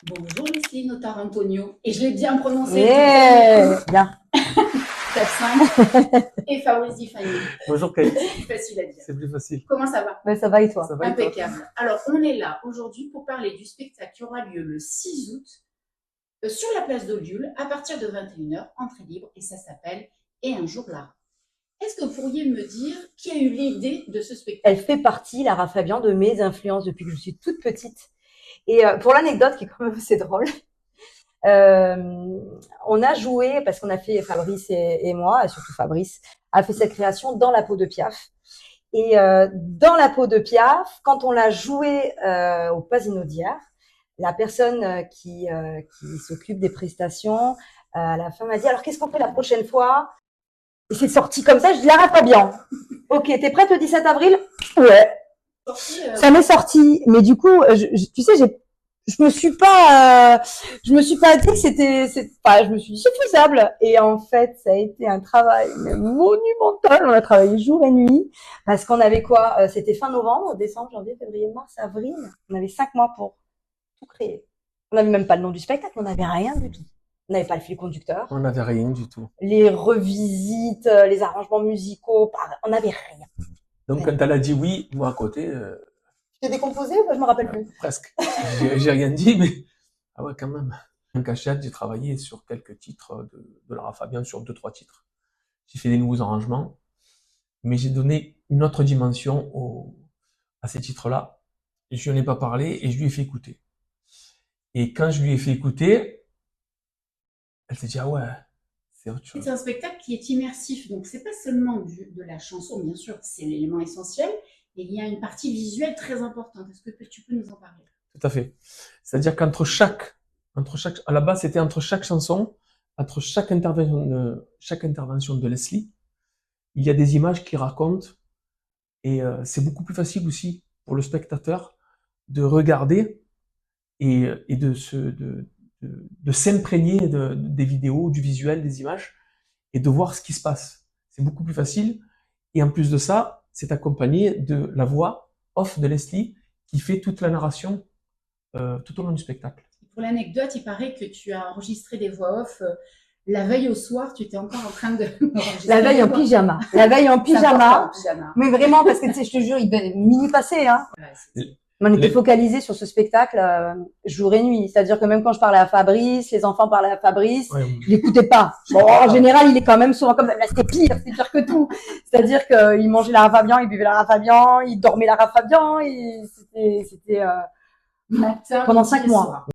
Bonjour Leslie Notar Antonio. Et je l'ai bien prononcé. Bien. Step 5. Et Fabrice Diffani. Bonjour Kate. C'est facile à dire. C'est plus facile. Comment ça va? Ben, ça va et toi? Ça va et toi? Impeccable. Alors, on est là aujourd'hui pour parler du spectacle qui aura lieu le 6 août sur la place d'Oliul à partir de 21h, entrée libre, et ça s'appelle Et un jour Lara. Est-ce que vous pourriez me dire qui a eu l'idée de ce spectacle? Elle fait partie, Lara Fabian, de mes influences depuis que je suis toute petite. Et pour l'anecdote qui est quand même assez drôle, on a joué, parce qu'on a fait, Fabrice et moi, et surtout Fabrice, a fait cette création dans la peau de Piaf. Et dans la peau de Piaf, quand on l'a joué au Pasino d'hier, la personne qui s'occupe des prestations, à la fin m'a dit, alors qu'est-ce qu'on fait la prochaine fois? Et c'est sorti comme ça, je dis Lara Fabian. Ok, t'es prête le 17 avril? Ouais. Ça m'est sorti, mais du coup, tu sais, je me suis pas dit que je me suis dit c'est faisable. Et en fait, ça a été un travail monumental. On a travaillé jour et nuit parce qu'on avait quoi? C'était fin novembre, décembre, janvier, février, mars, avril. On avait 5 mois pour tout créer. On n'avait même pas le nom du spectacle, on n'avait rien du tout. On n'avait pas le fil conducteur. On n'avait rien du tout. Les revisites, les arrangements musicaux, on n'avait rien. Donc quand elle a dit oui, moi à côté, Tu t'es décomposé ou je me rappelle plus? presque. J'ai rien dit, mais ah ouais quand même. En cachette, j'ai travaillé sur quelques titres de Lara Fabian, sur 2-3 titres. J'ai fait des nouveaux arrangements, mais j'ai donné une autre dimension à ces titres-là. Je n'en ai pas parlé et je lui ai fait écouter. Et quand je lui ai fait écouter, elle s'est dit ah ouais, c'est autre chose. C'est un spectacle qui est immersif, donc c'est pas seulement de la chanson, bien sûr, c'est l'élément essentiel, et il y a une partie visuelle très importante. Est-ce que tu peux nous en parler? Tout à fait. C'est-à-dire à la base, c'était entre chaque chanson, entre chaque intervention de Leslie, il y a des images qui racontent, et c'est beaucoup plus facile aussi pour le spectateur de regarder et de s'imprégner des vidéos, du visuel, des images, et de voir ce qui se passe. C'est beaucoup plus facile. Et en plus de ça, c'est accompagné de la voix off de Leslie qui fait toute la narration tout au long du spectacle. Pour l'anecdote, il paraît que tu as enregistré des voix off la veille au soir, tu étais encore en train de La veille en pyjama. La veille en pyjama. En pyjama. Mais vraiment, parce que tu sais, je te jure, minuit passé, hein. Ouais, On était focalisés sur ce spectacle jour et nuit. C'est-à-dire que même quand je parlais à Fabrice, les enfants parlaient à Fabrice, je l'écoutais pas. Bon, en général, il est quand même souvent comme ça. Là, c'était pire que tout. C'est-à-dire qu'il mangeait Lara Fabian, il buvait Lara Fabian, il dormait Lara Fabian, et c'était matin, pendant 5 mois.